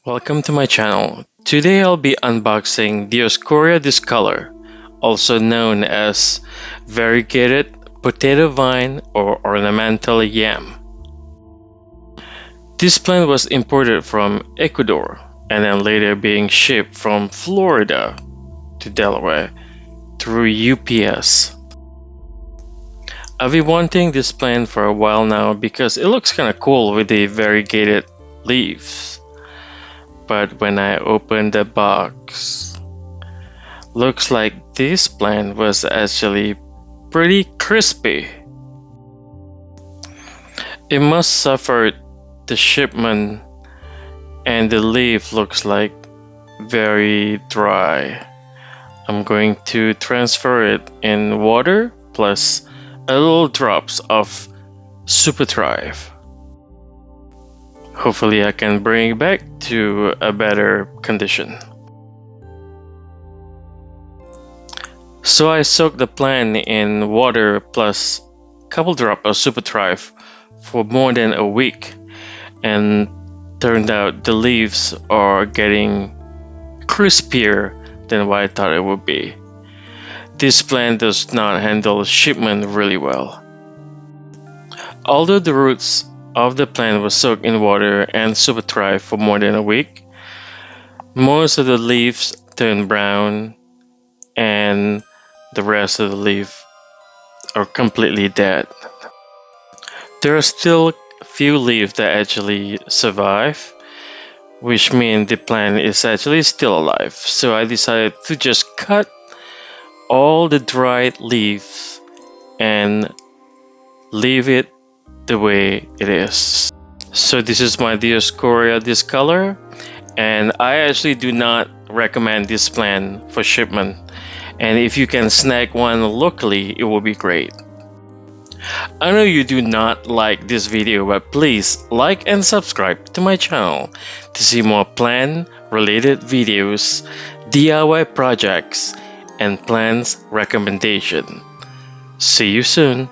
Welcome to my channel. Today I'll be unboxing Dioscorea Discolor, also known as variegated potato vine or ornamental yam. This plant was imported from Ecuador and then later being shipped from Florida to Delaware through UPS. I've been wanting this plant for a while now because it looks kinda cool with the variegated leaves. But when I opened the box, looks like this plant was actually pretty crispy. It must suffer the shipment and the leaf looks like very dry. I'm going to transfer it in water plus a little drops of Super Thrive. Hopefully I can bring it back to a better condition. So I soaked the plant in water plus a couple drops of Super Thrive for more than a week, and turned out the leaves are getting crispier than what I thought it would be. This plant does not handle shipment really well. Although the roots of the plant was soaked in water and Super Thrive for more than a week, most of the leaves turn brown and the rest of the leaf are completely dead. There are still a few leaves that actually survive, which means the plant is actually still alive. So I decided to just cut all the dried leaves and leave it the way it is. So this is my Dioscorea Discolor, and I actually do not recommend this plant for shipment. And if you can snag one locally, it will be great. I know you do not like this video, but please like and subscribe to my channel to see more plant related videos, DIY projects, and plants recommendation. See you soon.